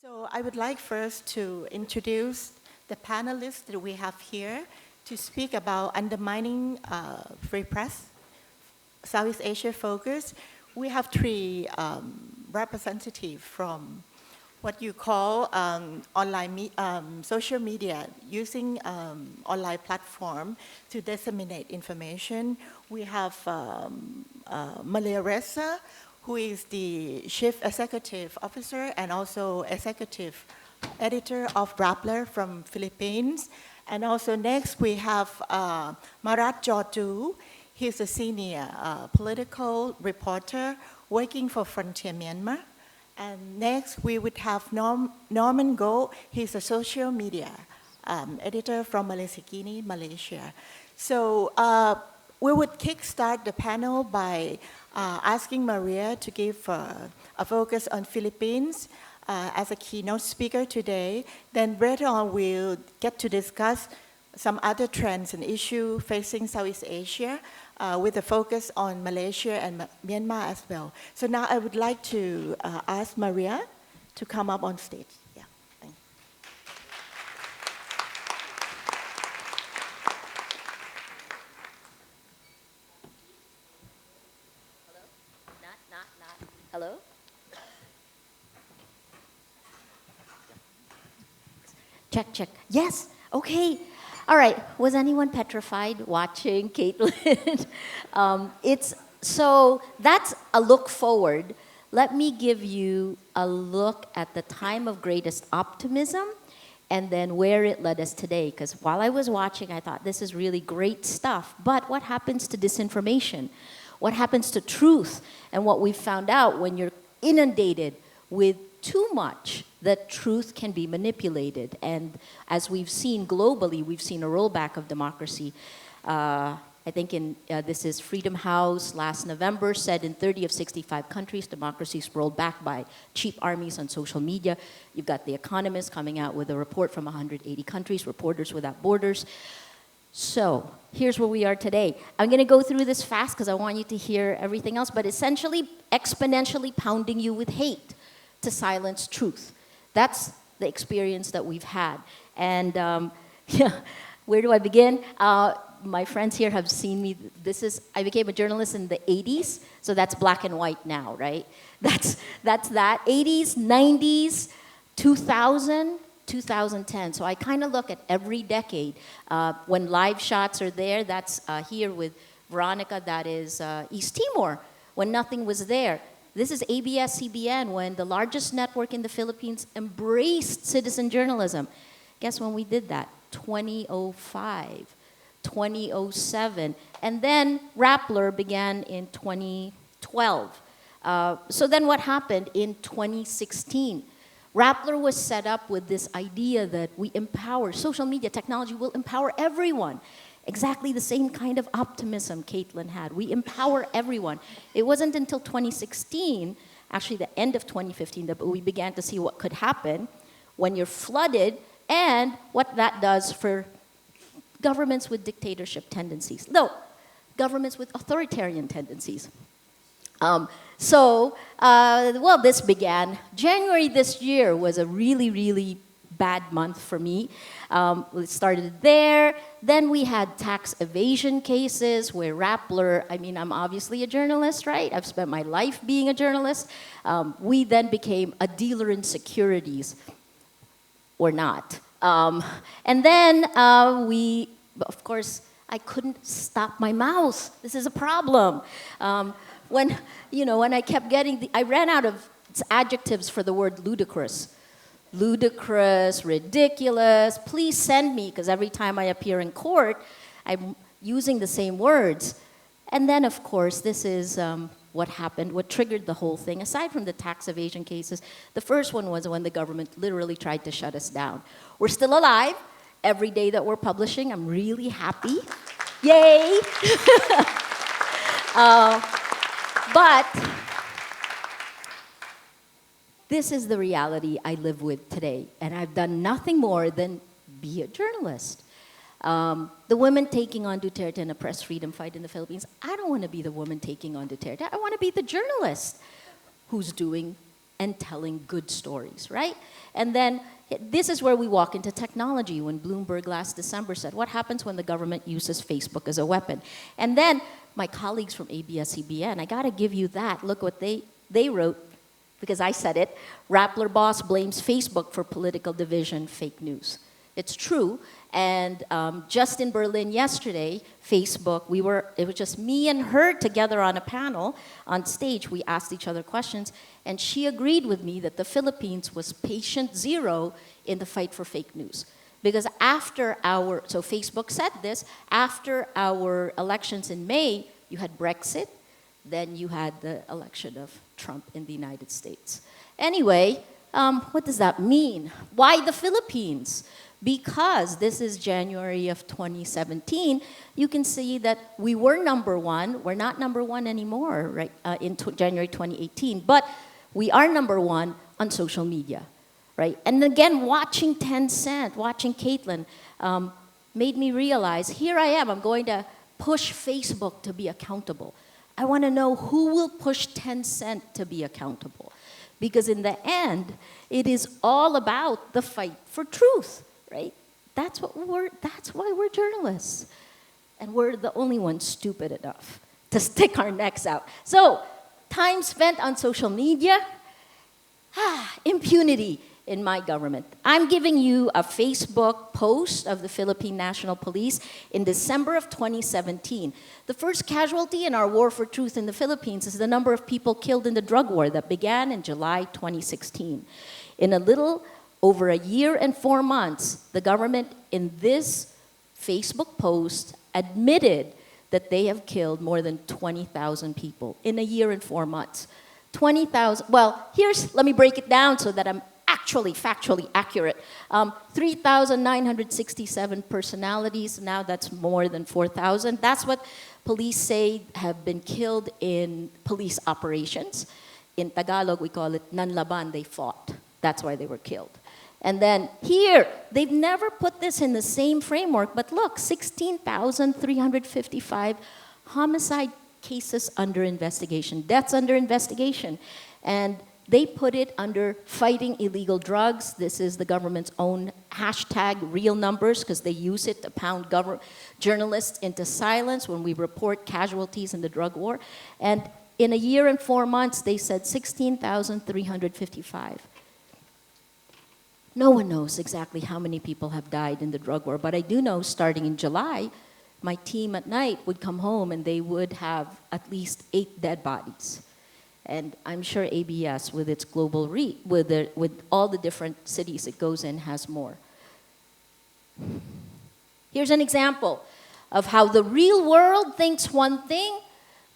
So I would like first to introduce the panelists that we have here to speak about undermining free press, Southeast Asia focus. We have three representatives from what you call social media, using online platform to disseminate information. We have Ressa, who is the Chief Executive Officer and also Executive Editor of Rappler from Philippines. And also next we have Mratt. He's a senior political reporter working for Frontier Myanmar. And next we would have Norman Goh. He's a social media editor from Malaysia. So we would kickstart the panel by asking Maria to give a focus on Philippines as a keynote speaker today. Then later on we'll get to discuss some other trends and issues facing Southeast Asia with a focus on Malaysia and Myanmar as well. So now I would like to ask Maria to come up on stage. Yeah, thank you. Hello? Check. Yes, okay. All right, was anyone petrified watching Caitlin? So that's a look forward. Let me give you a look at the time of greatest optimism and then where it led us today. Because while I was watching, I thought this is really great stuff. But what happens to disinformation? What happens to truth? And what we found out when you're inundated with too much, that truth can be manipulated. And as we've seen globally, we've seen a rollback of democracy. I think this is Freedom House last November said in 30 of 65 countries, democracies rolled back by cheap armies on social media. You've got The Economist coming out with a report from 180 countries, Reporters Without Borders. So here's where we are today. I'm going to go through this fast because I want you to hear everything else, but essentially exponentially pounding you with hate to silence truth. That's the experience that we've had. And where do I begin? My friends here have seen me. I became a journalist in the 80s, so that's black and white now, right? That's that. 80s, 90s, 2000, 2010. So I kind of look at every decade. When live shots are there, that's here with Veronica, that is East Timor, when nothing was there. This is ABS-CBN, when the largest network in the Philippines embraced citizen journalism. Guess when we did that? 2005, 2007. And then Rappler began in 2012. So then what happened in 2016? Rappler was set up with this idea that we empower, social media technology will empower everyone. Exactly the same kind of optimism Caitlin had. We empower everyone. It wasn't until 2016, actually the end of 2015, that we began to see what could happen when you're flooded and what that does for governments with dictatorship tendencies. No, governments with authoritarian tendencies. Well, this began. January this year was a really, really bad month for me. We started there. Then we had tax evasion cases where Rappler, I'm obviously a journalist, right? I've spent my life being a journalist. We then became a dealer in securities, or not. And then of course, I couldn't stop my mouth. This is a problem. When I kept getting I ran out of adjectives for the word ludicrous. Ludicrous, ridiculous, please send me, because every time I appear in court, I'm using the same words. And then, of course, this is what happened, what triggered the whole thing. Aside from the tax evasion cases, the first one was when the government literally tried to shut us down. We're still alive. Every day that we're publishing, I'm really happy. Yay! But this is the reality I live with today, and I've done nothing more than be a journalist. The women taking on Duterte in a press freedom fight in the Philippines, I don't want to be the woman taking on Duterte. I want to be the journalist who's doing and telling good stories, right? And then this is where we walk into technology when Bloomberg last December said, what happens when the government uses Facebook as a weapon? And then my colleagues from ABS-CBN, I gotta give you that. Look what they wrote, because I said it. Rappler boss blames Facebook for political division, fake news. It's true, and just in Berlin yesterday, Facebook, it was just me and her together on a panel, on stage, we asked each other questions, and she agreed with me that the Philippines was patient zero in the fight for fake news. Because so Facebook said this, after our elections in May, you had Brexit, then you had the election of Trump in the United States. Anyway, what does that mean? Why the Philippines? Because this is January of 2017, you can see that we were number one. We're not number one anymore, right? In January 2018, but we are number one on social media, right? And again, watching Tencent, watching Caitlin, made me realize, here I am, I'm going to push Facebook to be accountable. I want to know who will push Tencent to be accountable. Because in the end, it is all about the fight for truth. Right? That's why we're journalists. And we're the only ones stupid enough to stick our necks out. So, time spent on social media, impunity in my government. I'm giving you a Facebook post of the Philippine National Police in December of 2017. The first casualty in our war for truth in the Philippines is the number of people killed in the drug war that began in July 2016. In a little over a year and 4 months, the government in this Facebook post admitted that they have killed more than 20,000 people in a year and 4 months. 20,000, well, let me break it down so that I'm actually factually accurate. 3,967 personalities, now that's more than 4,000. That's what police say have been killed in police operations. In Tagalog, we call it nanlaban, they fought. That's why they were killed. And then here, they've never put this in the same framework, but look, 16,355 homicide cases under investigation, deaths under investigation. And they put it under fighting illegal drugs. This is the government's own hashtag, real numbers, because they use it to pound journalists into silence when we report casualties in the drug war. And in a year and 4 months, they said 16,355. No one knows exactly how many people have died in the drug war, but I do know starting in July, my team at night would come home and they would have at least 8 dead bodies. And I'm sure ABS, with its global reach, with all the different cities it goes in, has more. Here's an example of how the real world thinks one thing,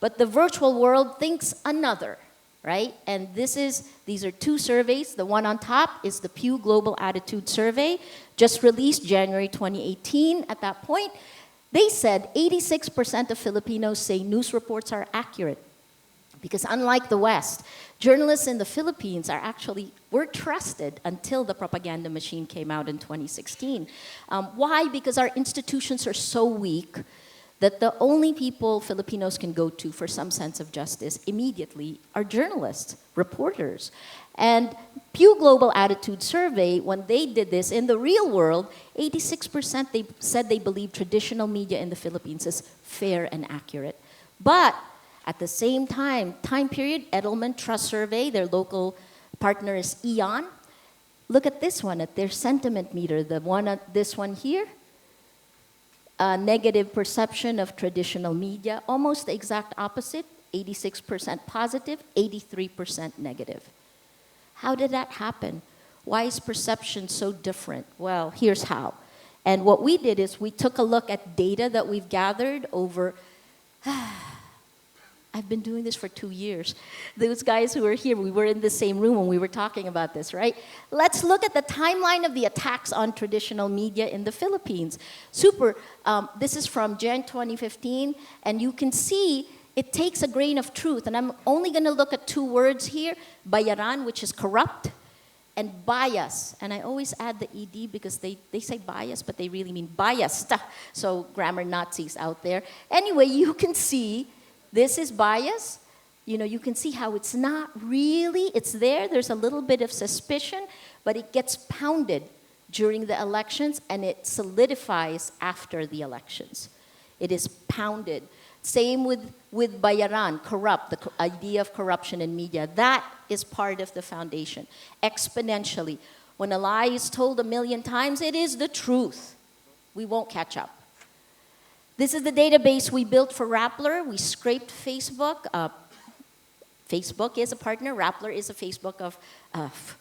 but the virtual world thinks another. Right? And these are 2 surveys. The one on top is the Pew Global Attitude Survey, just released January 2018. At that point, they said 86% of Filipinos say news reports are accurate. Because unlike the West, journalists in the Philippines were trusted until the propaganda machine came out in 2016. Why? Because our institutions are so weak that the only people Filipinos can go to for some sense of justice immediately are journalists, reporters. And Pew Global Attitude Survey, when they did this in the real world, 86% they said they believe traditional media in the Philippines is fair and accurate. But at the same time period, Edelman Trust Survey, their local partner is Eon. Look at this one, at their sentiment meter, this one here. Negative perception of traditional media, almost the exact opposite, 86% positive, 83% negative. How did that happen? Why is perception so different? Well, here's how. And what we did is we took a look at data that we've gathered over I've been doing this for 2 years. Those guys who were here, we were in the same room when we were talking about this, right? Let's look at the timeline of the attacks on traditional media in the Philippines. This is from Jan 2015, and you can see it takes a grain of truth. And I'm only going to look at 2 words here, bayaran, which is corrupt, and bias. And I always add the ED because they say bias, but they really mean biased. So grammar Nazis out there. Anyway, you can see this is bias. you can see how it's not really, it's there, there's a little bit of suspicion, but it gets pounded during the elections and it solidifies after the elections. It is pounded. Same with bayaran, corrupt, the idea of corruption in media. That is part of the foundation, exponentially. When a lie is told 1,000,000 times, it is the truth. We won't catch up. This is the database we built for Rappler. We scraped Facebook. Facebook is a partner. Rappler is a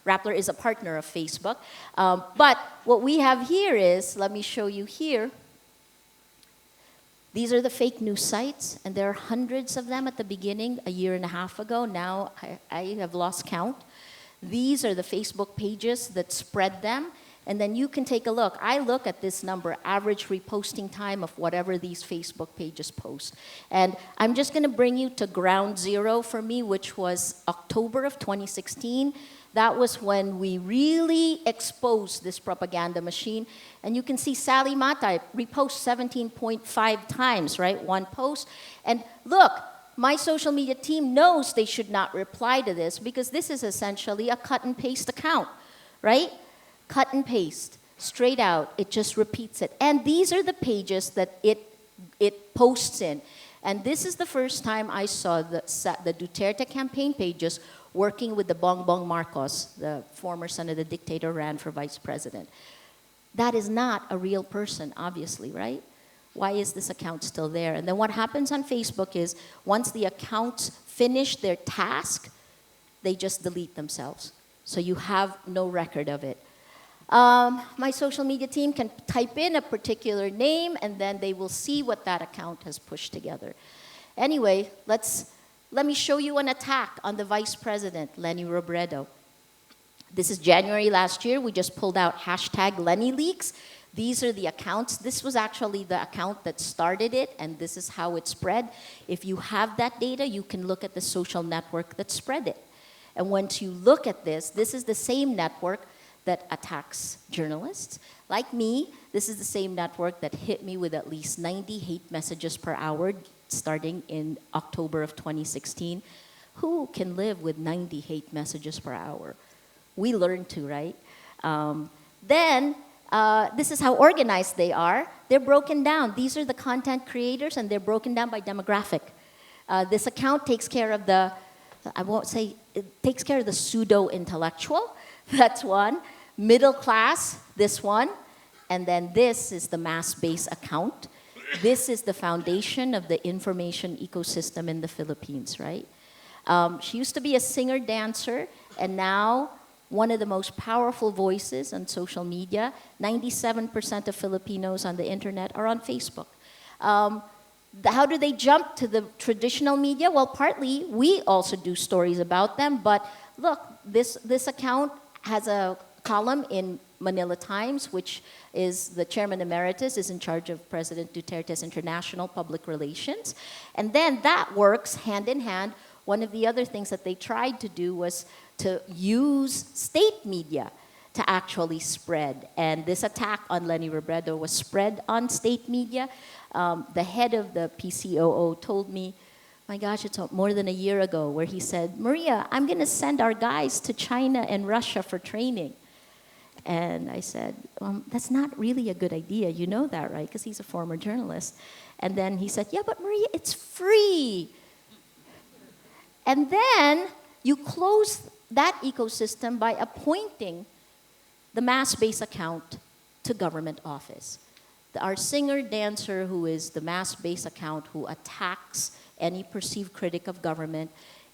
Rappler is a partner of Facebook. But what we have here is, let me show you here. These are the fake news sites, and there are hundreds of them at the beginning, a year and a half ago. Now I have lost count. These are the Facebook pages that spread them. And then you can take a look. I look at this number, average reposting time of whatever these Facebook pages post. And I'm just going to bring you to ground zero for me, which was October of 2016. That was when we really exposed this propaganda machine. And you can see Sally Matay repost 17.5 times, right? One post. And look, my social media team knows they should not reply to this because this is essentially a cut and paste account, right? Cut and paste, straight out, it just repeats it. And these are the pages that it posts in. And this is the first time I saw the Duterte campaign pages working with the Bongbong Marcos, the former son of the dictator, ran for vice president. That is not a real person, obviously, right? Why is this account still there? And then what happens on Facebook is once the accounts finish their task, they just delete themselves. So you have no record of it. My social media team can type in a particular name and then they will see what that account has pushed together. Anyway, let me show you an attack on the vice president, Leni Robredo. This is January last year. We just pulled out hashtag Leni leaks. These are the accounts. This was actually the account that started it, and this is how it spread. If you have that data, you can look at the social network that spread it. And once you look at this is the same network that attacks journalists. Like me, this is the same network that hit me with at least 90 hate messages per hour starting in October of 2016. Who can live with 90 hate messages per hour? We learned to, right? This is how organized they are. They're broken down. These are the content creators, and they're broken down by demographic. This account takes care of the, it takes care of the pseudo-intellectual. That's one. Middle class, this one. And then this is the mass-based account. This is the foundation of the information ecosystem in the Philippines, right? She used to be a singer-dancer, and now one of the most powerful voices on social media. 97% of Filipinos on the internet are on Facebook. How do they jump to the traditional media? Well, partly, we also do stories about them, but look, this account has a column in Manila Times, which is the chairman emeritus, is in charge of President Duterte's international public relations. And then that works hand in hand. One of the other things that they tried to do was to use state media to actually spread. And this attack on Leni Robredo was spread on state media. The head of the PCOO told me, my gosh, it's more than a year ago, where he said, Maria, I'm going to send our guys to China and Russia for training. And I said, that's not really a good idea. You know that, right? Because he's a former journalist. And then he said, yeah, but Maria, it's free. And then you close that ecosystem by appointing the mass-based account to government office. Our singer-dancer, who is the mass-based account who attacks any perceived critic of government,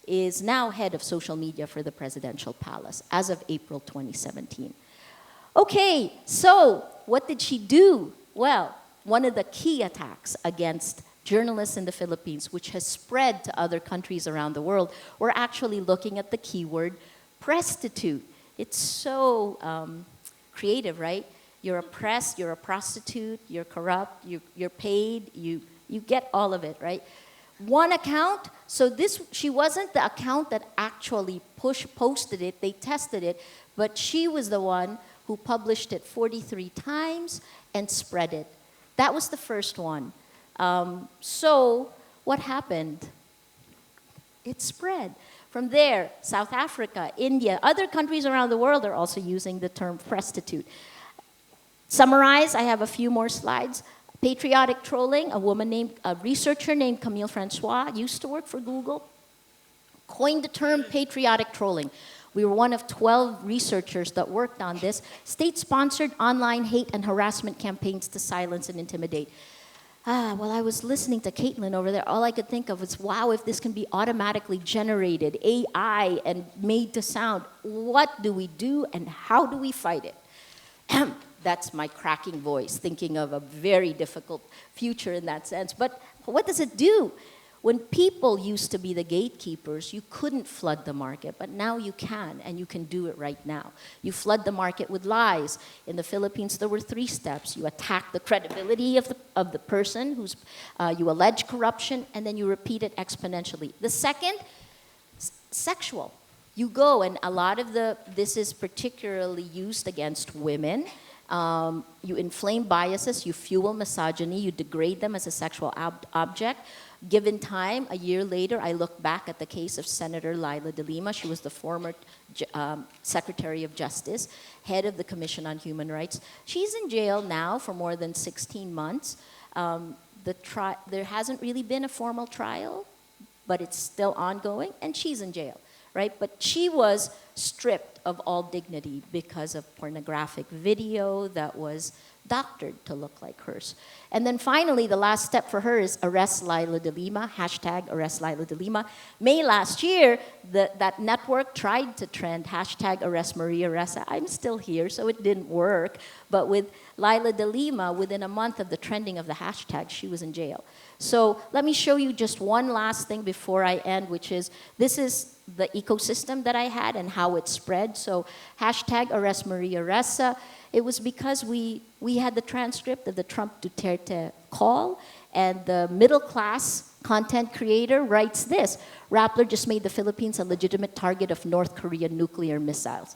is now head of social media for the presidential palace as of April 2017. Okay, so what did she do? Well, one of the key attacks against journalists in the Philippines, which has spread to other countries around the world, we're actually looking at the keyword prostitute. It's so creative, right? You're oppressed, you're a prostitute, you're corrupt, you're paid, you get all of it, right? One account, so she wasn't the account that actually posted it, they tested it, but she was the one who published it 43 times and spread it. That was the first one. So what happened? It spread. From there, South Africa, India, other countries around the world are also using the term prostitute. Summarize, I have a few more slides. Patriotic Trolling, a researcher named Camille Francois, used to work for Google, coined the term patriotic trolling. We were one of 12 researchers that worked on this, state-sponsored online hate and harassment campaigns to silence and intimidate. While I was listening to Caitlin over there, all I could think of was, wow, if this can be automatically generated, AI, and made to sound, what do we do and how do we fight it? That's my cracking voice, thinking of a very difficult future in that sense. But what does it do? When people used to be the gatekeepers, you couldn't flood the market, but now you can, and you can do it right now. You flood the market with lies. In the Philippines, there were 3 steps. You attack the credibility of the person, you allege corruption, and then you repeat it exponentially. The second, sexual. You go, and a lot of this is particularly used against women. You inflame biases, you fuel misogyny, you degrade them as a sexual object. Given time, a year later, I look back at the case of Senator Leila de Lima. She was the former Secretary of Justice, head of the Commission on Human Rights. She's in jail now for more than 16 months. There hasn't really been a formal trial, but it's still ongoing, and she's in jail, right? But she was stripped of all dignity because of pornographic video that was doctored to look like hers. And then finally, the last step for her is arrest Leila de Lima, hashtag arrest Leila de Lima. May last year, that network tried to trend hashtag arrest Maria Ressa. I'm still here, so it didn't work. But with Leila de Lima, within a month of the trending of the hashtag, she was in jail. So let me show you just one last thing before I end, which is, this is the ecosystem that I had and how it spread. So hashtag arrest Maria Ressa. It was because we had the transcript of the Trump Duterte call, and the middle-class content creator writes this: Rappler just made the Philippines a legitimate target of North Korean nuclear missiles.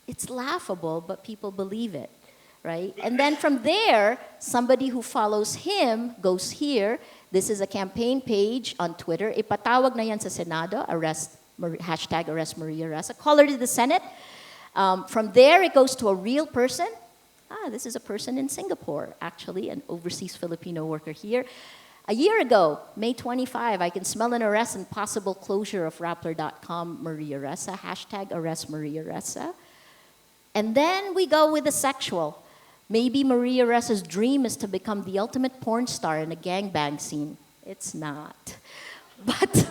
It's laughable, but people believe it, right? And then from there, somebody who follows him goes here. This is a campaign page on Twitter. Ipatawag na yan sa Senado, hashtag arrest Maria Ressa. Call her to the Senate. From there, it goes to a real person. This is a person in Singapore, actually, an overseas Filipino worker here. A year ago, May 25, I can smell an arrest and possible closure of Rappler.com, Maria Ressa, hashtag arrest Maria Ressa. And then we go with the sexual. Maybe Maria Ressa's dream is to become the ultimate porn star in a gangbang scene. It's not. But,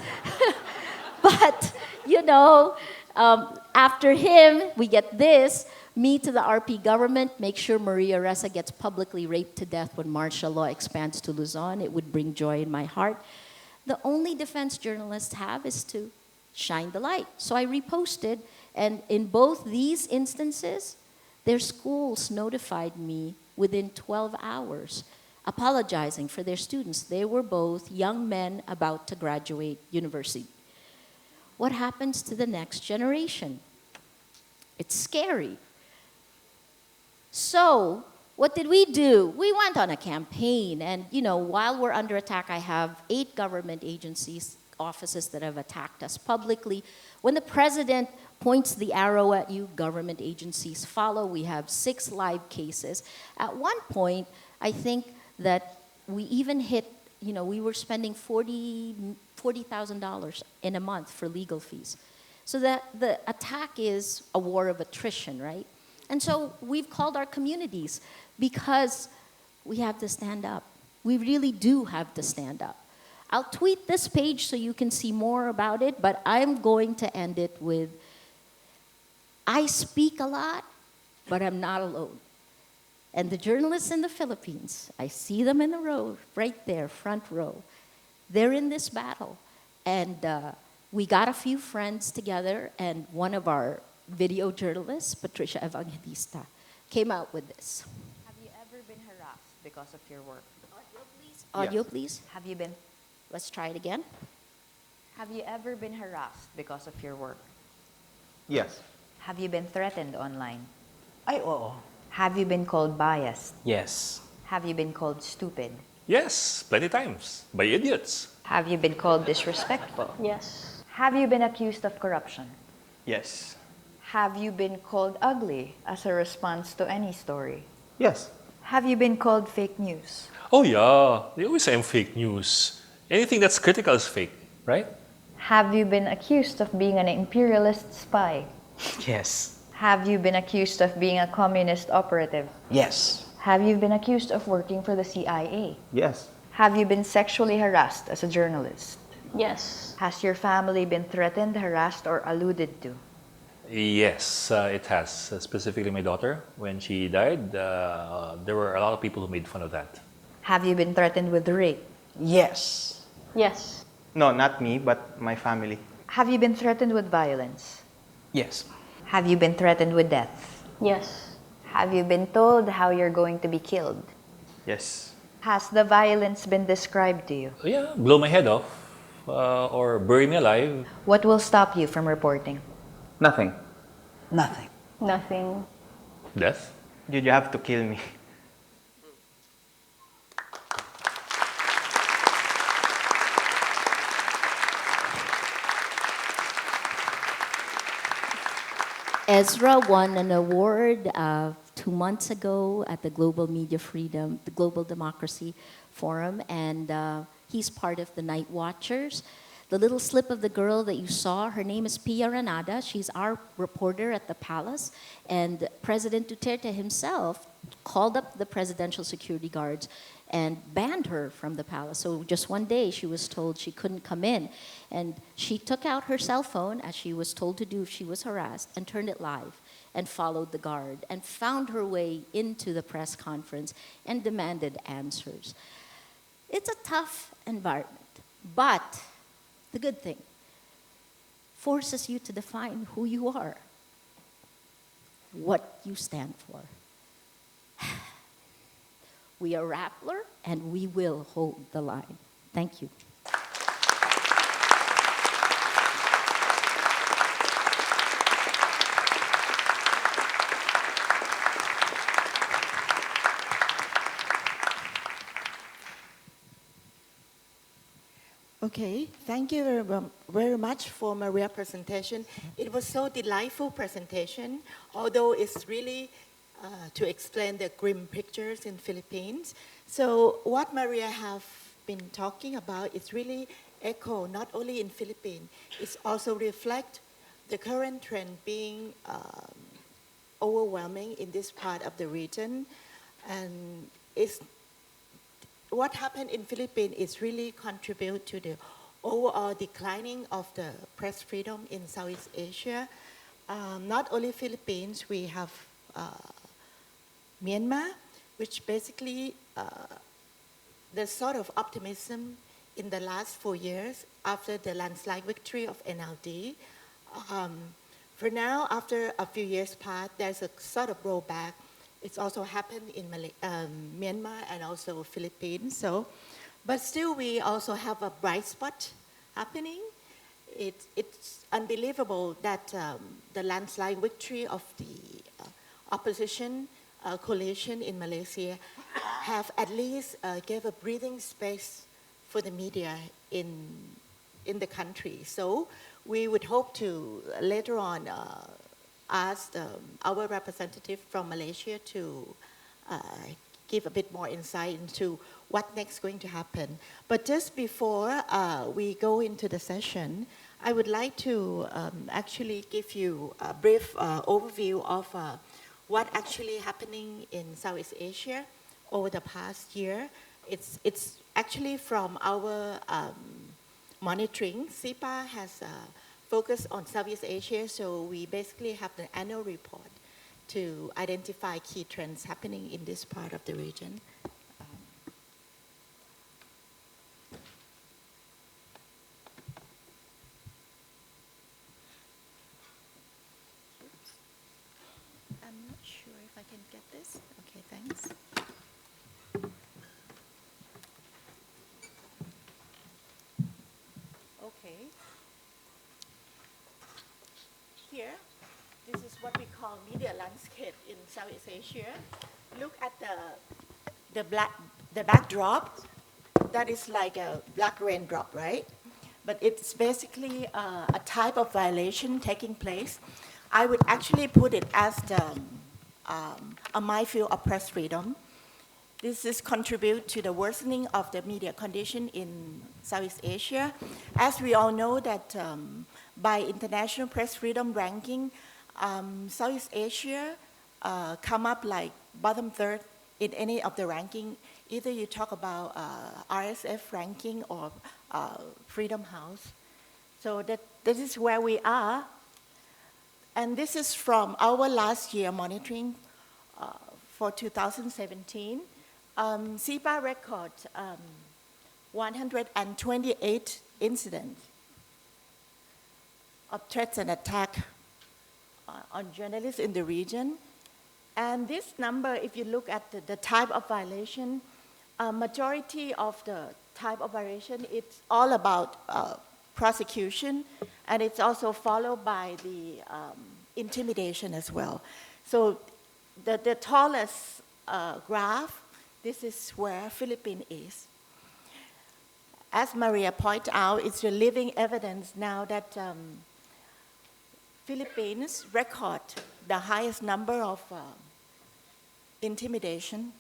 you know, after him, we get this. Me to the RP government, make sure Maria Ressa gets publicly raped to death when martial law expands to Luzon. It would bring joy in my heart. The only defense journalists have is to shine the light. So I reposted, and in both these instances, their schools notified me within 12 hours, apologizing for their students. They were both young men about to graduate university. What happens to the next generation? It's scary. So, what did we do? We went on a campaign, and you know, while we're under attack, I have 8 government agencies, offices that have attacked us publicly. When the president points the arrow at you, government agencies follow. We have 6 live cases. At one point, I think that we even hit, you know, we were spending $40,000 in a month for legal fees. So that the attack is a war of attrition, right? And so we've called our communities because we have to stand up. We really do have to stand up. I'll tweet this page so you can see more about it, but I'm going to end it with, I speak a lot, but I'm not alone. And the journalists in the Philippines, I see them in the row, right there, front row. They're in this battle. And we got a few friends together, and one of our video journalists, Patricia Evangelista, came out with this. Have you ever been harassed because of your work? Audio, please. Audio, Yes. please. Have you been? Let's try it again. Have you ever been harassed because of your work? Yes. Have you been threatened online? Ay, oo. Have you been called biased? Yes. Have you been called stupid? Yes, plenty times. By idiots. Have you been called disrespectful? Yes. Have you been accused of corruption? Yes. Have you been called ugly as a response to any story? Yes. Have you been called fake news? Oh yeah, they always say I'm fake news. Anything that's critical is fake, right? Have you been accused of being an imperialist spy? Yes. Have you been accused of being a communist operative? Yes. Have you been accused of working for the CIA? Yes. Have you been sexually harassed as a journalist? Yes. Has your family been threatened, harassed, or alluded to? Yes, it has. Specifically, my daughter, when she died, there were a lot of people who made fun of that. Have you been threatened with rape? Yes. Yes. No, not me, but my family. Have you been threatened with violence? Yes. Have you been threatened with death? Yes. Have you been told how you're going to be killed? Yes. Has the violence been described to you? Yeah, blow my head off or bury me alive. What will stop you from reporting? Nothing. Nothing. Nothing. Death. Did you have to kill me? Ezra won an award 2 months ago at the Global Media Freedom, the Global Democracy Forum, and he's part of the Night Watchers. The little slip of the girl that you saw, her name is Pia Ranada. She's our reporter at the palace, and President Duterte himself called up the presidential security guards and banned her from the palace. So just one day she was told she couldn't come in. And she took out her cell phone, as she was told to do if she was harassed, and turned it live and followed the guard and found her way into the press conference and demanded answers. It's a tough environment, but the good thing forces you to define who you are, what you stand for. We are Rappler, and we will hold the line. Thank you. Okay, thank you very much for Maria's presentation. It was so delightful presentation, although it's really to explain the grim pictures in Philippines. So what Maria have been talking about is really echo not only in Philippines, it's also reflect the current trend being overwhelming in this part of the region, and it's what happened in Philippines is really contribute to the overall declining of the press freedom in Southeast Asia. Not only Philippines, we have Myanmar, which basically the sort of optimism in the last 4 years after the landslide victory of NLD. For now, after a few years passed, there's a sort of rollback. It's also happened in Myanmar and also Philippines. So, but still, we also have a bright spot happening. It's unbelievable that the landslide victory of the opposition coalition in Malaysia have at least gave a breathing space for the media in the country. So we would hope to later on ask our representative from Malaysia to give a bit more insight into what next going to happen. But just before we go into the session, I would like to actually give you a brief overview of what actually happening in Southeast Asia over the past year. It's actually from our monitoring. SIPA has focused on Southeast Asia, so we basically have the annual report to identify key trends happening in this part of the region. I'm not sure if I can get this. Okay, thanks. Okay. Here, this is what we call media landscape in Southeast Asia. Look at the backdrop. that is like a black raindrop, right? But it's basically a type of violation taking place. I would actually put it as a minefield of press freedom. This is contribute to the worsening of the media condition in Southeast Asia. As we all know that by International Press Freedom Ranking, Southeast Asia come up like bottom third in any of the ranking. Either you talk about RSF ranking or Freedom House. So this is where we are. And this is from our last year monitoring for 2017. CIPA record 128 incidents of threats and attack on journalists in the region. And this number, if you look at the type of violation, majority of the type of violation, it's all about prosecution, and it's also followed by the intimidation as well. So the tallest graph, this is where Philippines is. As Maria pointed out, it's a living evidence now that Philippines record the highest number of intimidation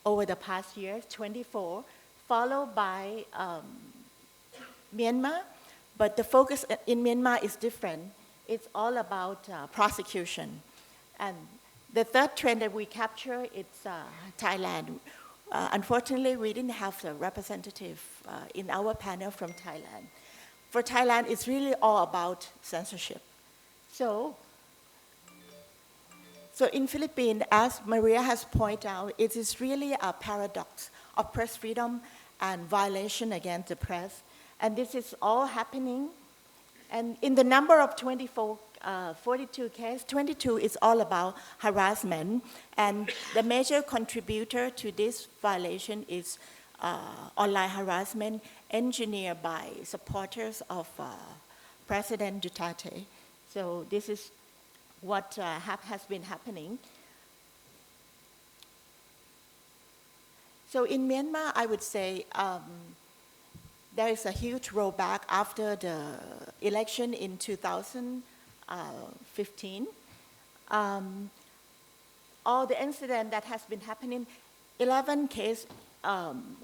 over the past year, 24, followed by Myanmar. But the focus in Myanmar is different. It's all about prosecution. And the third trend that we capture is Thailand. Unfortunately, we didn't have the representative in our panel from Thailand. For Thailand, it's really all about censorship. So in Philippines, as Maria has pointed out, it is really a paradox of press freedom and violation against the press. And this is all happening. And in the number of 42 cases, 22 is all about harassment. And the major contributor to this violation is online harassment engineered by supporters of President Duterte. So this is what has been happening. So in Myanmar, I would say there is a huge rollback after the election in 2015. All the incident that has been happening, 11 cases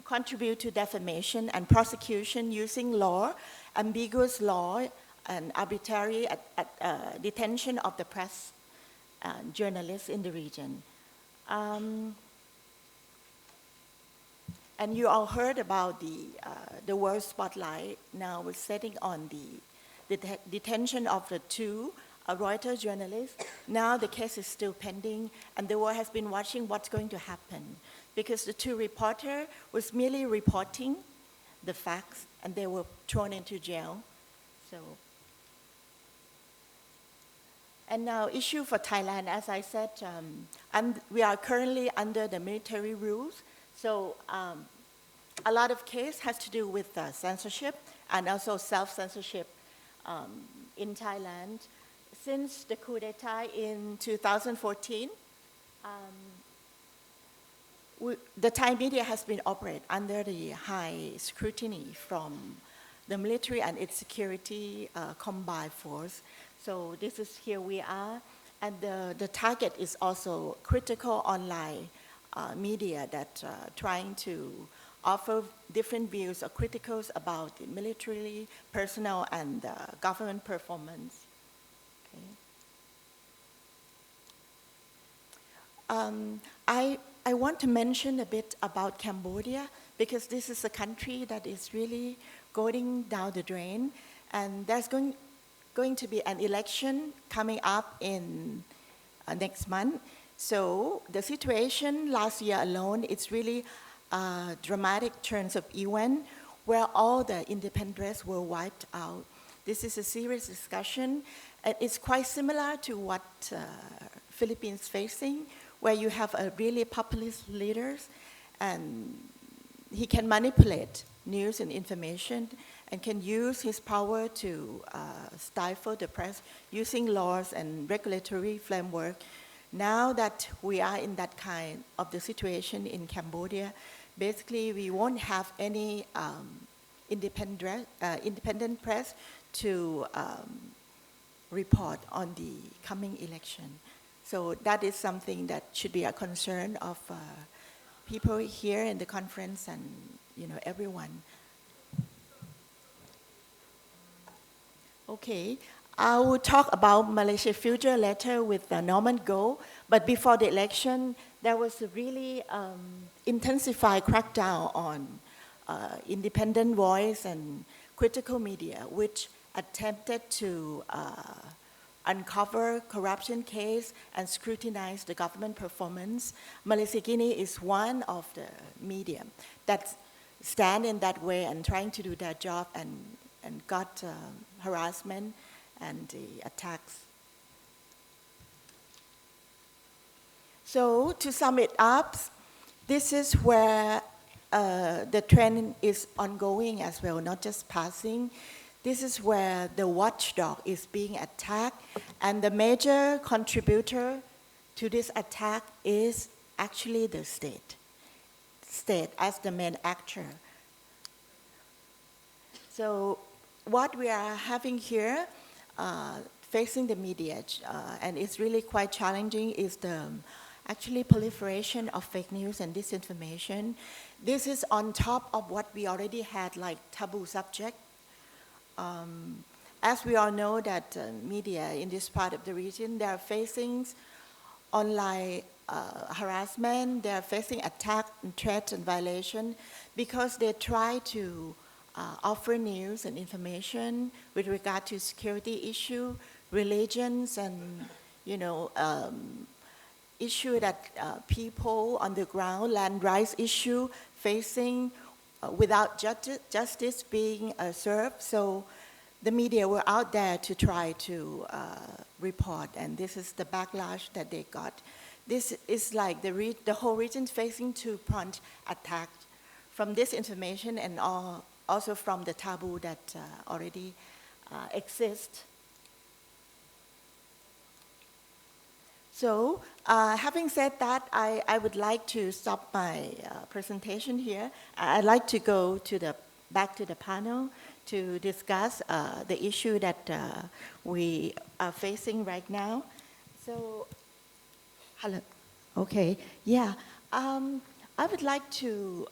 contribute to defamation and prosecution using law, ambiguous law, and arbitrary detention of the press and journalists in the region. And you all heard about the world spotlight now was setting on the detention of the two Reuters journalists. Now the case is still pending, and the world has been watching what's going to happen, because the two reporters was merely reporting the facts, and they were thrown into jail. So. And now, issue for Thailand, as I said, we are currently under the military rules. So a lot of case has to do with censorship and also self-censorship in Thailand. Since the coup d'etat in 2014, the Thai media has been operated under the high scrutiny from the military and its security combined force. So this is here we are, and the target is also critical online media that trying to offer different views or criticals about the military personnel and government performance. Okay. I want to mention a bit about Cambodia, because this is a country that is really going down the drain, and there's going to be an election coming up in next month. So the situation last year alone, it's really a dramatic turns of event where all the independents were wiped out. This is a serious discussion, and it's quite similar to what Philippines facing, where you have a really populist leaders, and he can manipulate news and information and can use his power to stifle the press using laws and regulatory framework now that we are in that kind of the situation in Cambodia, basically we won't have any independent press to report on the coming election. So that is something that should be a concern of people here in the conference and everyone. Okay, I will talk about Malaysia Future later with Norman Goh, but before the election, there was a really intensified crackdown on independent voice and critical media, which attempted to uncover corruption case and scrutinize the government performance. Malaysia Guinea is one of the media that stand in that way and trying to do their job and got harassment and the attacks. So to sum it up, this is where the trend is ongoing as well, not just passing. This is where the watchdog is being attacked, and the major contributor to this attack is actually the state as the main actor. So what we are having here, facing the media, and it's really quite challenging, is the actually proliferation of fake news and disinformation. This is on top of what we already had, like taboo subject. As we all know that media in this part of the region, they are facing online harassment, they are facing attack and threats and violation because they try to offer news and information with regard to security issue, religions, and issue that people on the ground, land rights issue, facing without justice being served. So the media were out there to try to report, and this is the backlash that they got. This is like the whole region facing two-pronged attack from this information and also from the taboo that already exists. So having said that, I would like to stop my presentation here. I'd like to go back to the panel to discuss the issue that we are facing right now. So, hello. Okay, yeah. I would like to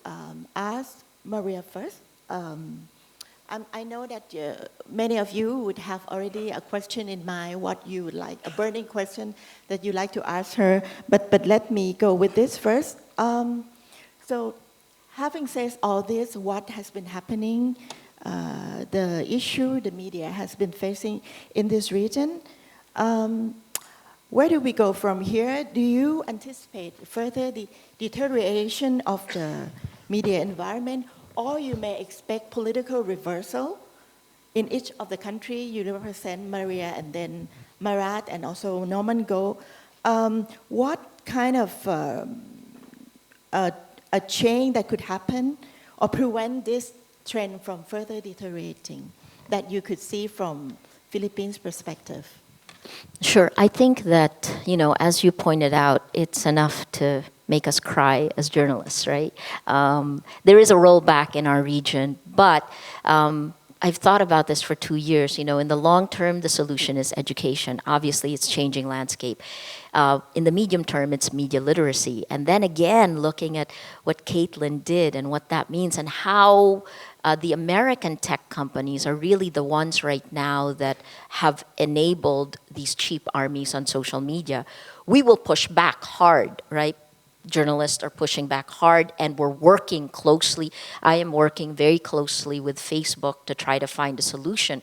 ask Maria first. I know that many of you would have already a question in mind, what you would like, a burning question that you'd like to ask her, but let me go with this first. So having said all this, what has been happening, the issue the media has been facing in this region, where do we go from here? Do you anticipate further the deterioration of the media environment, or you may expect political reversal in each of the country? You represent Maria and then Mratt and also Norman Goh. What kind of a change that could happen or prevent this trend from further deteriorating that you could see from Philippines' perspective? Sure. I think that, as you pointed out, it's enough to make us cry as journalists, right? There is a rollback in our region, but I've thought about this for 2 years. In the long term, the solution is education. Obviously, it's changing landscape. In the medium term, it's media literacy. And then again, looking at what Caitlin did and what that means and how the American tech companies are really the ones right now that have enabled these cheap armies on social media. We will push back hard, right? Journalists are pushing back hard, and we're working closely. I am working very closely with Facebook to try to find a solution.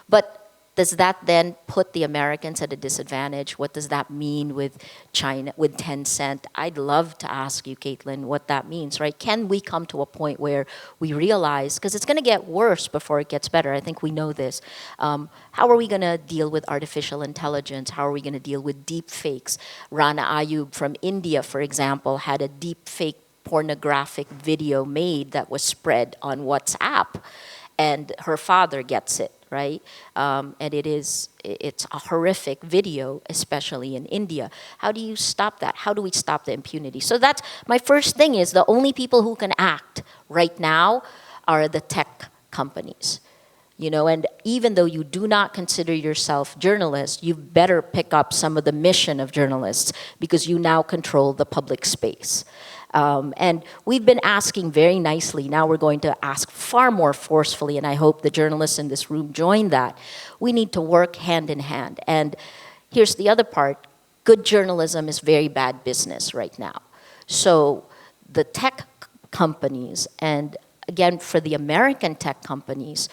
But does that then put the Americans at a disadvantage? What does that mean with China, with Tencent? I'd love to ask you, Caitlin, what that means, right? Can we come to a point where we realize, because it's going to get worse before it gets better, I think we know this. How are we going to deal with artificial intelligence? How are we going to deal with deep fakes? Rana Ayub from India, for example, had a deep fake pornographic video made that was spread on WhatsApp. and her father gets it, right? And it's a horrific video, especially in India. How do you stop that? How do we stop the impunity? So that's my first thing is the only people who can act right now are the tech companies. And even though you do not consider yourself journalists, you better pick up some of the mission of journalists because you now control the public space. And we've been asking very nicely. Now we're going to ask far more forcefully, and I hope the journalists in this room join that. We need to work hand in hand. And here's the other part. Good journalism is very bad business right now. So the tech companies, and again, for the American tech companies,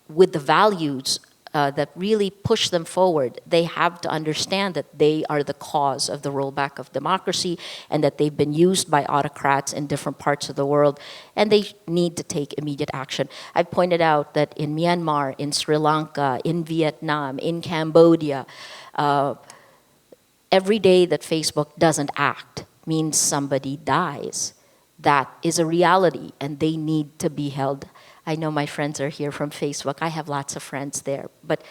with the values that really push them forward, they have to understand that they are the cause of the rollback of democracy and that they've been used by autocrats in different parts of the world, and they need to take immediate action. I've pointed out that in Myanmar, in Sri Lanka, in Vietnam, in Cambodia, every day that Facebook doesn't act means somebody dies. That is a reality, and they need to be held. I know my friends are here from Facebook. I have lots of friends there. But,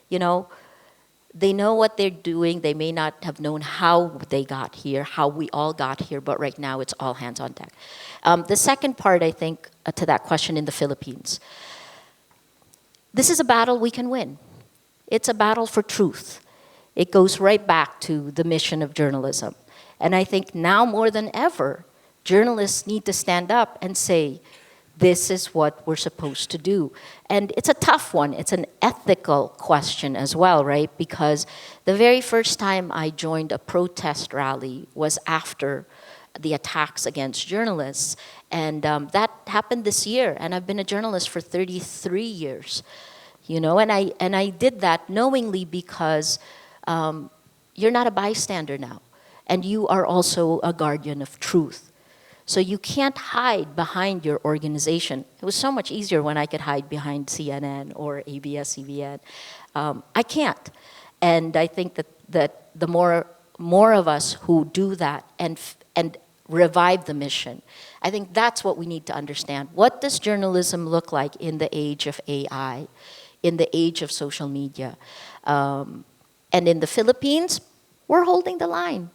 they know what they're doing. They may not have known how they got here, how we all got here, but right now it's all hands on deck. The second part, I think, to that question in the Philippines. This is a battle we can win. It's a battle for truth. It goes right back to the mission of journalism. And I think now more than ever, journalists need to stand up and say, this is what we're supposed to do. And it's a tough one. It's an ethical question as well, right? Because the very first time I joined a protest rally was after the attacks against journalists. And that happened this year. And I've been a journalist for 33 years. And I did that knowingly because you're not a bystander now. And you are also a guardian of truth. So you can't hide behind your organization. It was so much easier when I could hide behind CNN or ABS-CBN. I can't. And I think that the more of us who do that and revive the mission, I think that's what we need to understand. What does journalism look like in the age of AI, in the age of social media? And in the Philippines, we're holding the line.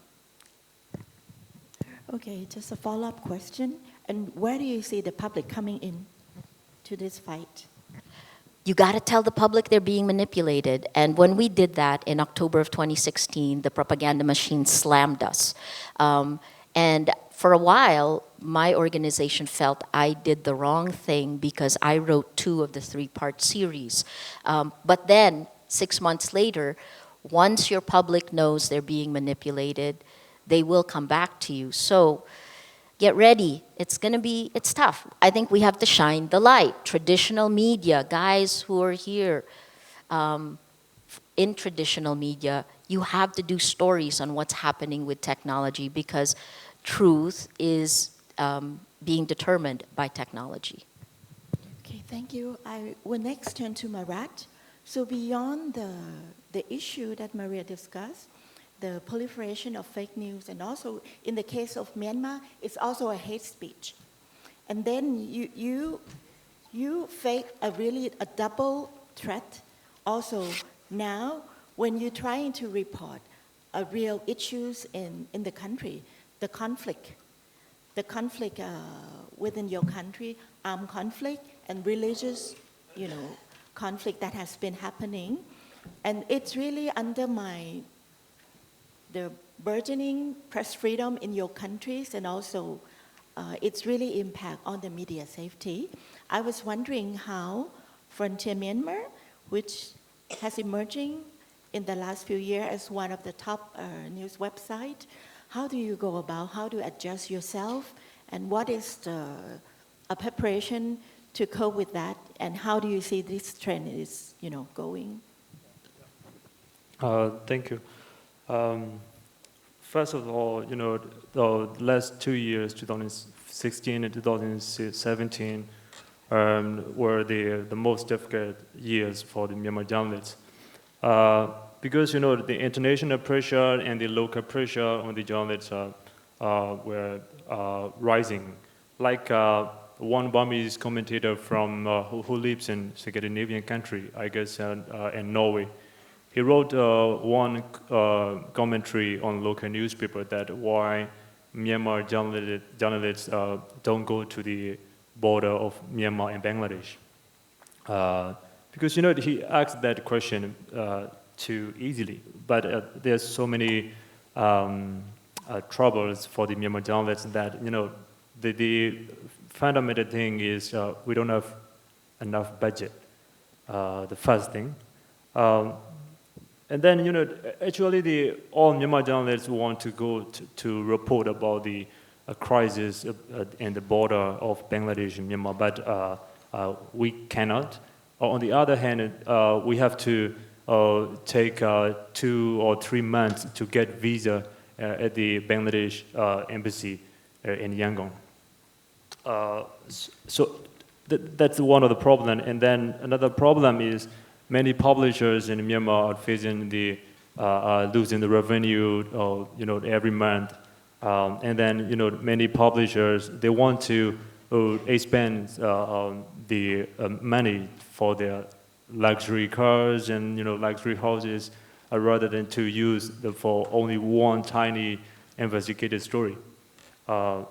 Okay, just a follow-up question. And where do you see the public coming in to this fight? You got to tell the public they're being manipulated. And when we did that in October of 2016, the propaganda machine slammed us. And for a while, my organization felt I did the wrong thing because I wrote 2 of the 3-part series. But then, 6 months later, once your public knows they're being manipulated, they will come back to you. So get ready. It's tough. I think we have to shine the light. Traditional media, guys who are here in traditional media, you have to do stories on what's happening with technology because truth is being determined by technology. Okay, thank you. I will next turn to Mratt. So beyond the issue that Maria discussed, the proliferation of fake news, and also in the case of Myanmar, it's also a hate speech. And then you face a double threat. Also now, when you're trying to report real issues in the country, the conflict within your country, armed conflict and religious, conflict that has been happening, and it's really undermined the burgeoning press freedom in your countries, and also it's really impact on the media safety. I was wondering how Frontier Myanmar, which has emerging in the last few years as one of the top news websites, how do you go about, how do you adjust yourself, and what is a preparation to cope with that, and how do you see this trend is going? Thank you. First of all, the last 2 years, 2016 and 2017, were the most difficult years for the Myanmar journalists. Because, the international pressure and the local pressure on the journalists were rising. Like one Burmese commentator from who lives in Scandinavian country, I guess, in Norway. He wrote one commentary on local newspaper that why Myanmar journalists don't go to the border of Myanmar and Bangladesh. Because he asked that question too easily, but there's so many troubles for the Myanmar journalists that the fundamental thing is we don't have enough budget. The first thing. And then, actually all Myanmar journalists want to go to report about the crisis in the border of Bangladesh and Myanmar, but we cannot. On the other hand, we have to take 2 or 3 months to get visa at the Bangladesh embassy in Yangon. So that's one of the problems. And then another problem is many publishers in Myanmar are facing the losing the revenue, every month, and then many publishers they want to expend the money for their luxury cars and luxury houses, rather than to use for only one tiny investigative story. Very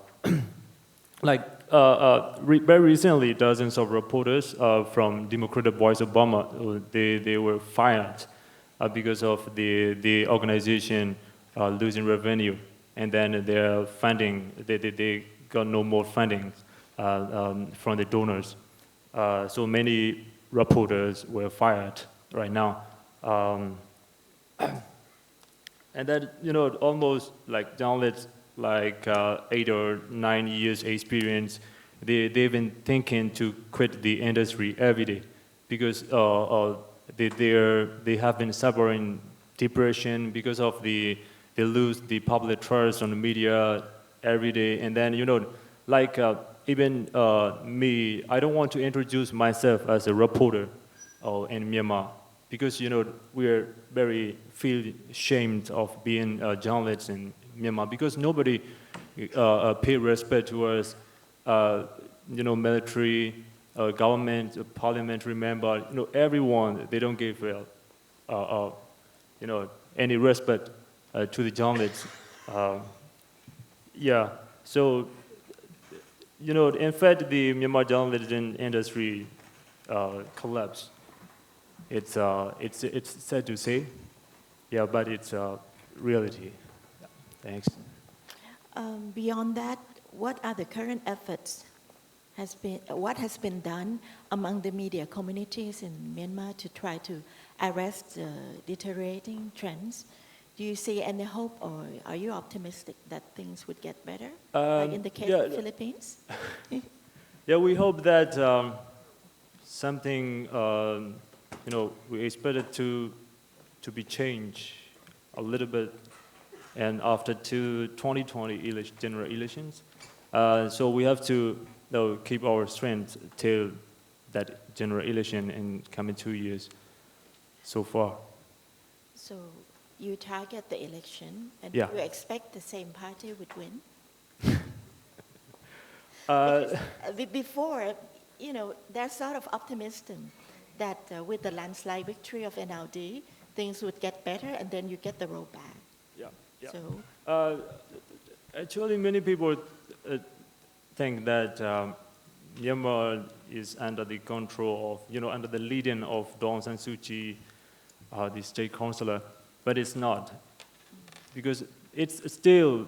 recently, dozens of reporters from Democratic Voice of Burma, they were fired because of the organization losing revenue, and then their funding, they got no more funding from the donors. So many reporters were fired right now. And then, almost like journalists, 8 or 9 years experience, they've been thinking to quit the industry every day because they have been suffering depression because of they lose the public trust on the media every day. And then, even me, I don't want to introduce myself as a reporter in Myanmar because, we're very feel ashamed of being journalists in Myanmar because nobody pay respect to us, military, government, parliamentary member, everyone, they don't give, any respect to the journalists. So, in fact, the Myanmar journalism industry collapsed. It's sad to say, but it's a reality. Thanks. Beyond that, what are the current efforts? What has been done among the media communities in Myanmar to try to arrest the deteriorating trends? Do you see any hope, or are you optimistic that things would get better, like in the case of the Philippines? We hope that something, we expect it to be changed a little bit, and after 2020 general elections. So we have to keep our strength till that general election in coming 2 years so far. So you target the election, and Yeah. you expect the same party would win? Before, there's sort of optimism that with the landslide victory of NLD, things would get better, and then you get the rollback. Yeah. So, Actually, many people think that Myanmar is under the control of, under the leading of Aung San Suu Kyi, the state councillor, but it's not, because it's still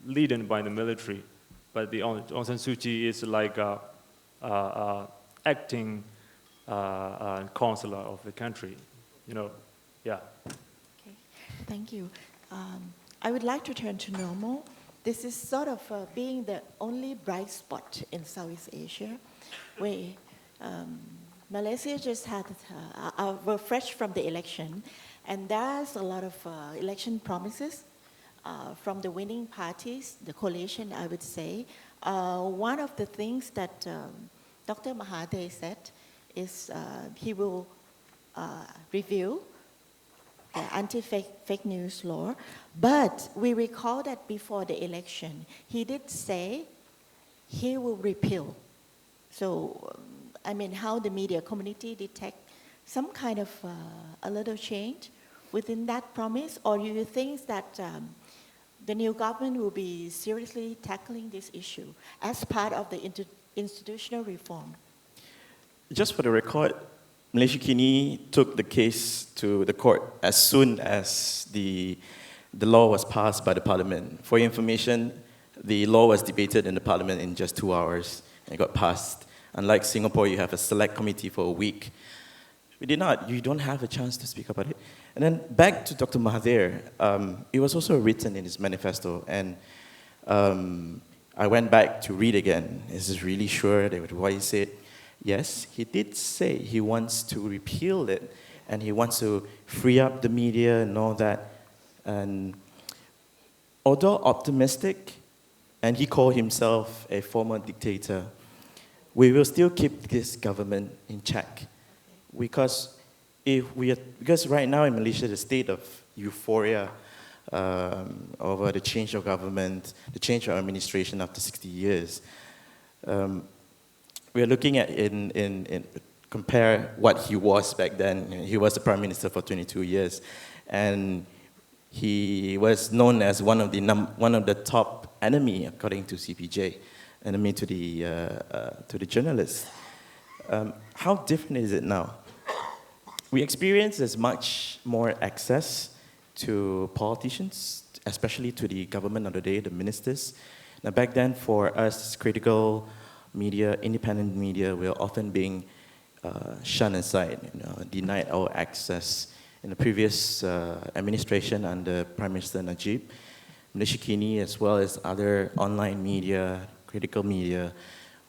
leading by the military, but the Aung San Suu Kyi is like acting councillor of the country, Okay, thank you. I would like to turn to Normal. This is sort of being the only bright spot in Southeast Asia, where Malaysia just had, we're fresh from the election, and there's a lot of election promises from the winning parties, the coalition, I would say. One of the things that Dr. Mahathir said is he will review the anti-fake news law, but we recall that before the election, he did say he will repeal So, I mean, how the media community detect some kind of a little change within that promise, or do you think that the new government will be seriously tackling this issue as part of the institutional reform? Just for the record, Malaysia Kini took the case to the court as soon as the law was passed by the parliament. For your information, the law was debated in the parliament in just 2 hours and it got passed. Unlike Singapore, you have a select committee for a week. We did not. You don't have a chance to speak about it. And then back to Dr. Mahathir, it was also written in his manifesto, and I went back to read again. Is this really sure that what he said? Yes, he did say he wants to repeal it, and he wants to free up the media and all that. And although optimistic, and he called himself a former dictator, we will still keep this government in check. Because right now in Malaysia, the state of euphoria over the change of government, the change of administration after 60 years, we are looking at compare what he was back then. He was the prime minister for 22 years, and he was known as one of the top enemy, according to CPJ, enemy to the journalists. How different is it now? We experience as much more access to politicians, especially to the government of the day, the ministers. Now, back then, for us, critical media, independent media, we were often being shunned aside, denied our access. In the previous administration under Prime Minister Najib, Malaysia Kini, as well as other online media, critical media,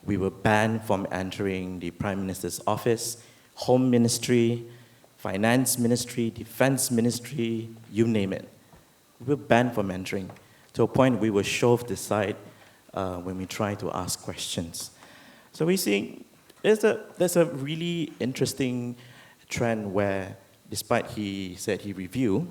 we were banned from entering the Prime Minister's office, Home Ministry, Finance Ministry, Defense Ministry, you name it. We were banned from entering. To a point we were shoved aside when we try to ask questions. So we see there's a really interesting trend where, despite he said he review,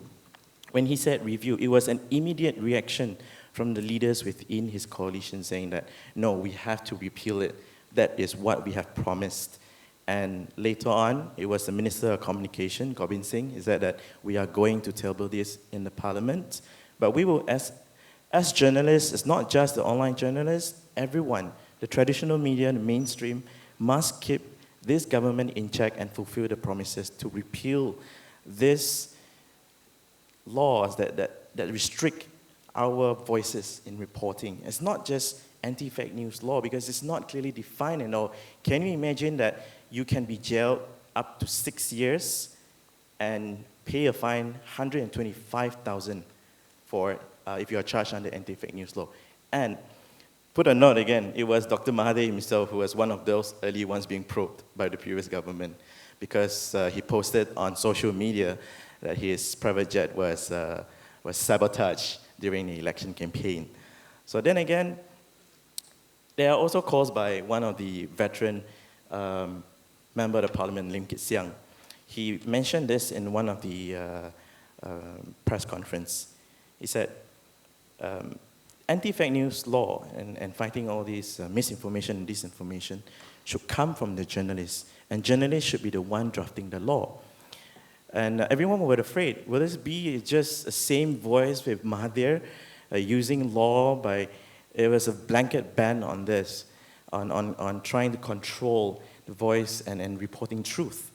when he said review, it was an immediate reaction from the leaders within his coalition saying that, no, we have to repeal it. That is what we have promised. And later on, it was the Minister of Communication, Gobind Singh, he said that we are going to table this in the parliament. But we will, as journalists, it's not just the online journalists, everyone, the traditional media, the mainstream, must keep this government in check and fulfill the promises to repeal these laws that restrict our voices in reporting. It's not just anti-fake news law because it's not clearly defined and all. Can you imagine that you can be jailed up to 6 years and pay a fine 125,000 for if you are charged under anti-fake news law? And put a note again, it was Dr. Mahathir himself who was one of those early ones being probed by the previous government because he posted on social media that his private jet was sabotaged during the election campaign. So then again, there are also calls by one of the veteran member of the parliament, Lim Kit Siang. He mentioned this in one of the press conference. He said, anti-fake news law and fighting all these misinformation and disinformation should come from the journalists, and journalists should be the one drafting the law. And everyone were afraid, will this be just the same voice with Mahathir using law by, it was a blanket ban on this, on trying to control the voice and reporting truth.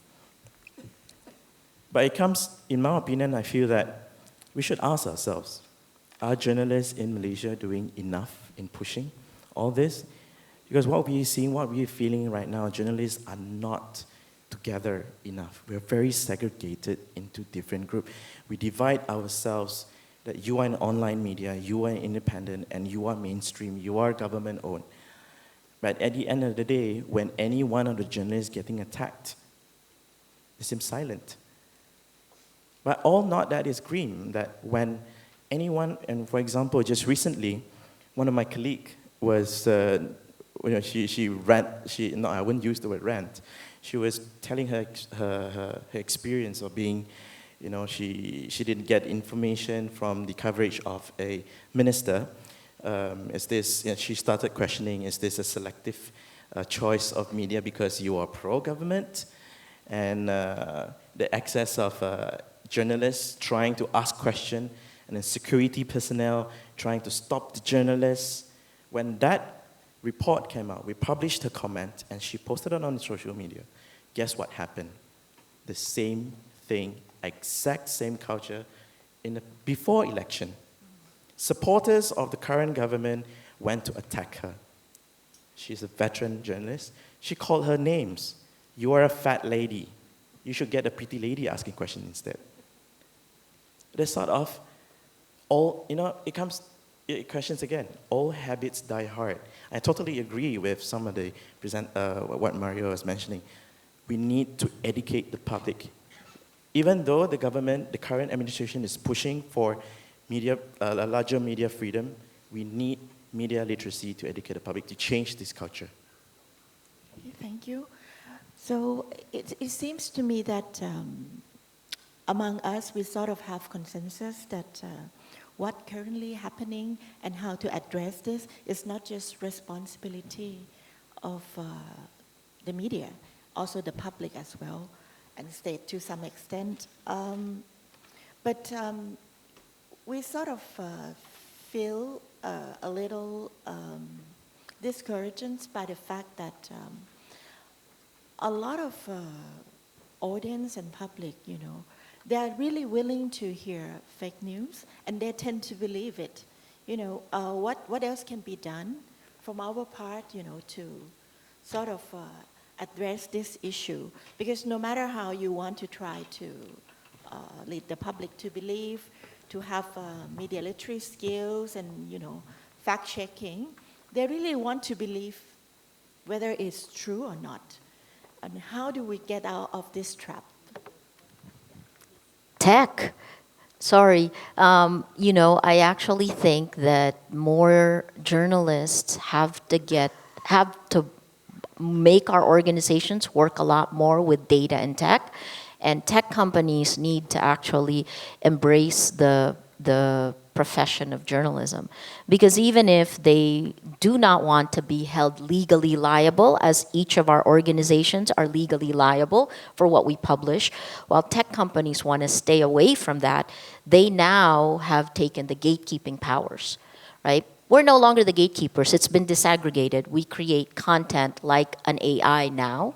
But it comes, in my opinion, I feel that we should ask ourselves, are journalists in Malaysia doing enough in pushing all this? Because what we're seeing, what we're feeling right now, journalists are not together enough. We're very segregated into different groups. We divide ourselves that you are an online media, you are independent, and you are mainstream, you are government-owned. But at the end of the day, when any one of the journalists getting attacked, they seem silent. But all not that is grim, that when anyone, and for example, just recently, one of my colleagues was, she rant, no, I wouldn't use the word rant. She was telling her experience of being, she didn't get information from the coverage of a minister. She started questioning, is this a selective choice of media because you are pro-government, and the excess of journalists trying to ask questions, and then security personnel trying to stop the journalists. When that report came out, we published her comment, and she posted it on social media. Guess what happened? The same thing, exact same culture before election. Supporters of the current government went to attack her. She's a veteran journalist. She called her names. You are a fat lady. You should get a pretty lady asking questions instead. They sort of it questions again. All habits die hard. I totally agree with some of the what Mario was mentioning. We need to educate the public. Even though the government, the current administration is pushing for a larger media freedom, we need media literacy to educate the public to change this culture. Thank you. So it seems to me that among us, we sort of have consensus that what currently happening and how to address this is not just responsibility of the media, also the public as well, and state to some extent. But we sort of feel a little discouraged by the fact that a lot of audience and public, they are really willing to hear fake news, and they tend to believe it. What else can be done from our part, to sort of address this issue? Because no matter how you want to try to lead the public to believe, to have media literacy skills and, fact-checking, they really want to believe whether it's true or not. And how do we get out of this trap? Tech. Sorry. I actually think that more journalists have to make our organizations work a lot more with data and tech. And tech companies need to actually embrace the profession of journalism. Because even if they do not want to be held legally liable, as each of our organizations are legally liable for what we publish, while tech companies want to stay away from that, they now have taken the gatekeeping powers, right? We're no longer the gatekeepers. It's been disaggregated. We create content like an AI now.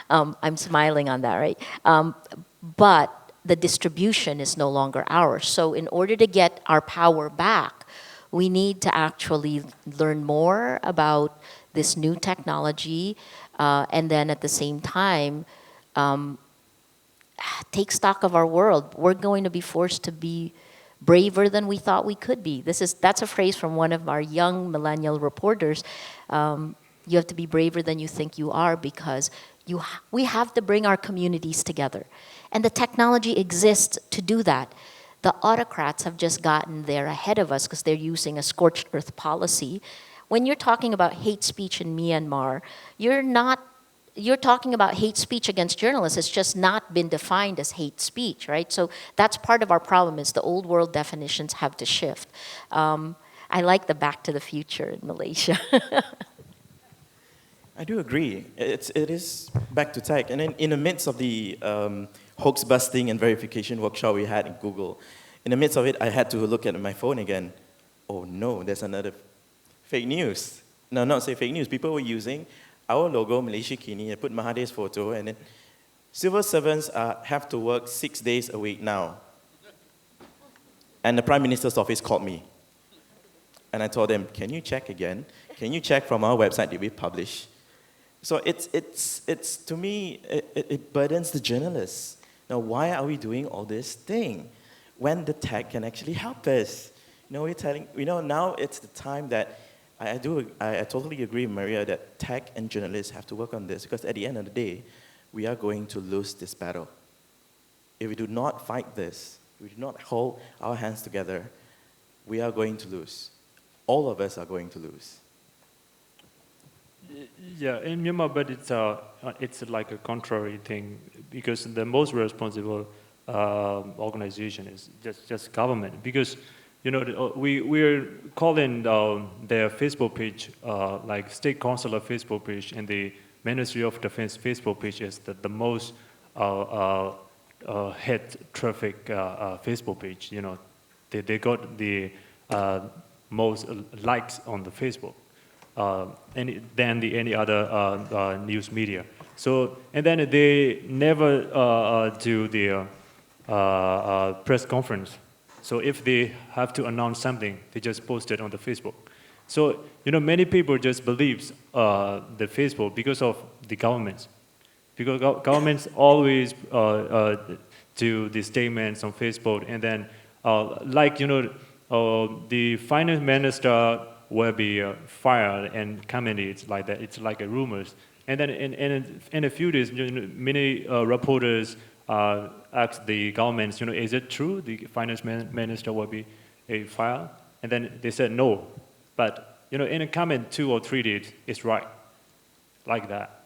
I'm smiling on that, right? But the distribution is no longer ours. So in order to get our power back, we need to actually learn more about this new technology, and then at the same time, take stock of our world. We're going to be forced to be braver than we thought we could be. That's a phrase from one of our young millennial reporters. You have to be braver than you think you are, because we have to bring our communities together. And the technology exists to do that. The autocrats have just gotten there ahead of us because they're using a scorched earth policy. When you're talking about hate speech in Myanmar, you're talking about hate speech against journalists. It's just not been defined as hate speech, right? So that's part of our problem, is the old world definitions have to shift. I like the Back to the Future in Malaysia. I do agree. It is back to tech. And then in the midst of the hoax busting and verification workshop we had in Google, in the midst of it, I had to look at my phone again. Oh no, there's another fake news. No, not say fake news. People were using our logo, Malaysia Kini, and put Mahathir's photo, and then civil servants have to work 6 days a week now. And the Prime Minister's office called me. And I told them, can you check again? Can you check from our website that we publish? So it's to me, it burdens the journalists. Now, why are we doing all this thing when the tech can actually help us? Now it's the time that I totally agree with Maria that tech and journalists have to work on this, because at the end of the day, we are going to lose this battle. If we do not fight this, if we do not hold our hands together, we are going to lose. All of us are going to lose. Yeah, in Myanmar, but it's like a contrary thing, because the most responsible organization is just government. Because we're calling their Facebook page like State Consular Facebook page, and the Ministry of Defense Facebook page is the most hit traffic Facebook page. They got the most likes on the Facebook than any other news media. So, and then they never do the press conference. So if they have to announce something, they just post it on the Facebook. So, many people just believe the Facebook because of the governments. Because governments always do the statements on Facebook, and then the finance minister will be fired and commented like that. It's like a rumors. And then in a few days, many reporters asked the governments, is it true the finance minister will be fired? And then they said no. But in a comment 2 or 3 days, it's right, like that.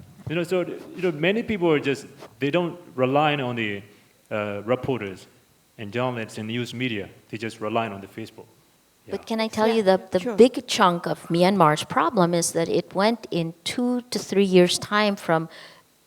So many people are they don't rely on the reporters and journalists and news media. They just rely on the Facebook. Yeah. But can I tell you the sure. big chunk of Myanmar's problem is that it went in 2 to 3 years' time from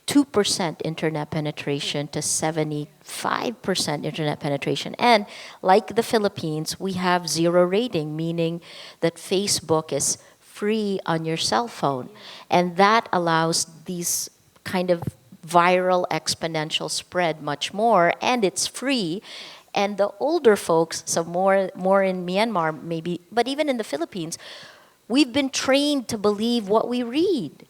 2% internet penetration to 75% internet penetration. And like the Philippines, we have 0 rating, meaning that Facebook is free on your cell phone. And that allows these kind of viral exponential spread much more, and it's free. And the older folks, so more in Myanmar maybe, but even in the Philippines, we've been trained to believe what we read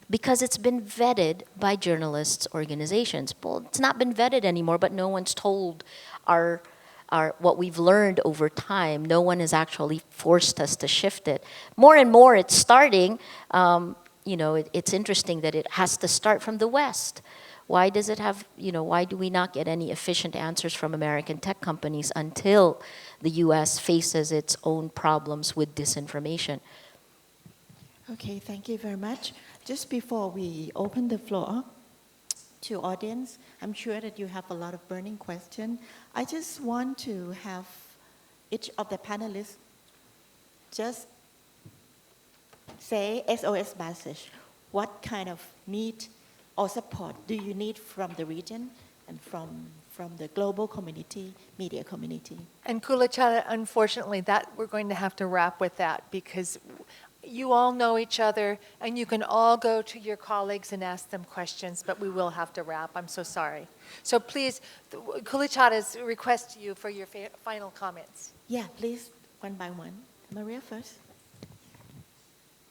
because it's been vetted by journalists' organizations. Well, it's not been vetted anymore, but no one's told our what we've learned over time. No one has actually forced us to shift it. More and more it's starting. It's interesting that it has to start from the West. Why does it have, why do we not get any efficient answers from American tech companies until the US faces its own problems with disinformation? Okay, thank you very much. Just before we open the floor to audience, I'm sure that you have a lot of burning questions. I just want to have each of the panelists just say SOS message. What kind of need or support do you need from the region and from the global community, media community? And Kulachada, unfortunately, that we're going to have to wrap with that because you all know each other and you can all go to your colleagues and ask them questions, but we will have to wrap. I'm so sorry. So please, Kulachada's request to you for your final comments. Yeah, please, one by one. Maria first.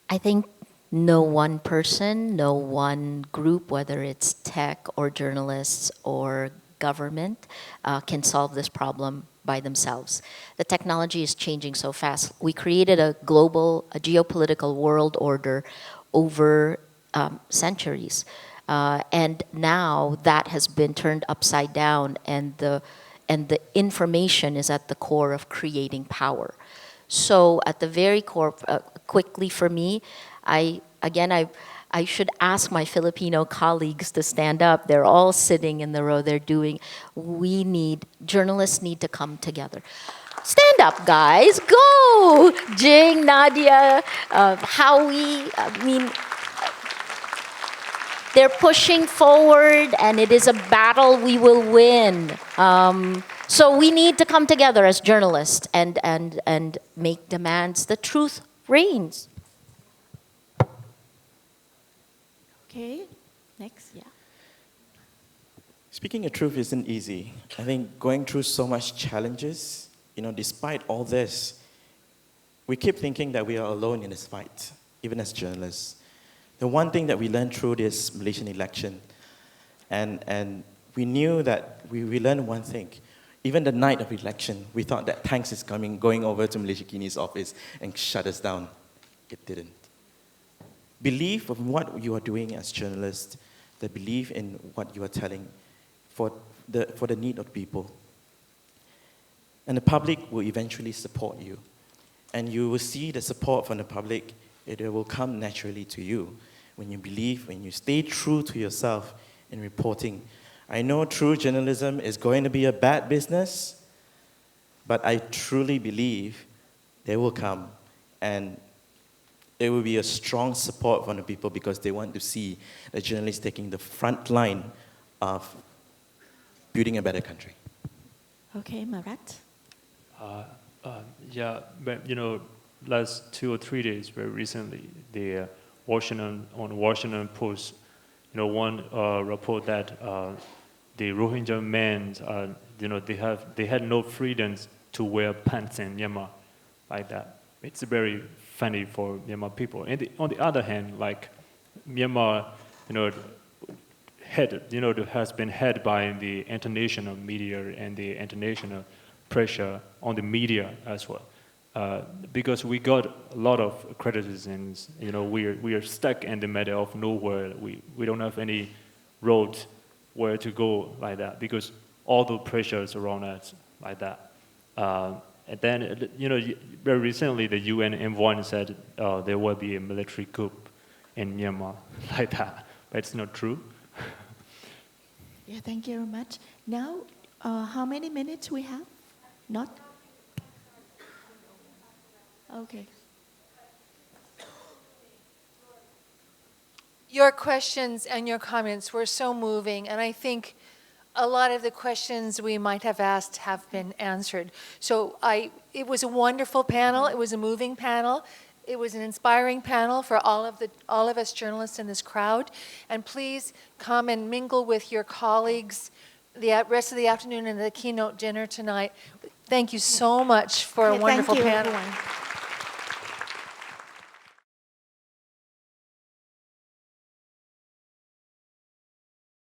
I think no one person, no one group, whether it's tech or journalists or government, can solve this problem by themselves. The technology is changing so fast. We created a geopolitical world order over centuries. And now that has been turned upside down, and the information is at the core of creating power. So at the very core, quickly for me, I should ask my Filipino colleagues to stand up. They're all sitting in the row. Journalists need to come together. Stand up, guys. Go! Jing, Nadia, Howie. They're pushing forward, and it is a battle we will win. So we need to come together as journalists and make demands. The truth reigns. Okay, next, yeah. Speaking the truth isn't easy. I think going through so much challenges, despite all this, we keep thinking that we are alone in this fight, even as journalists. The one thing that we learned through this Malaysian election, and we knew that we learned one thing. Even the night of election, we thought that tanks is going over to Malaysia Kini's office and shut us down. It didn't. Believe in what you are doing as journalists, the belief in what you are telling for the need of people. And the public will eventually support you. And you will see the support from the public. It will come naturally to you when you believe, when you stay true to yourself in reporting. I know true journalism is going to be a bad business, But I truly believe they will come, and it will be a strong support from the people because they want to see the journalists taking the front line of building a better country. Okay, Mratt. Yeah, but last 2 or 3 days, very recently, the Washington Post, one report that the Rohingya men, they had no freedom to wear pants in Myanmar, like that. It's very funny for Myanmar people. And on the other hand, like Myanmar, has been head by the international media and the international pressure on the media as well. Because we got a lot of criticisms, we are stuck in the middle of nowhere. We don't have any road where to go like that because all the pressures around us like that. And then, very recently the UN envoy said there will be a military coup in Myanmar like that, but it's not true. Yeah, thank you very much. Now, how many minutes we have? Not? Okay. Your questions and your comments were so moving, and I think a lot of the questions we might have asked have been answered. So it was a wonderful panel. It was a moving panel. It was an inspiring panel for all of us journalists in this crowd. And please come and mingle with your colleagues the rest of the afternoon and the keynote dinner tonight. Thank you so much for a wonderful Thank you, panel. everyone.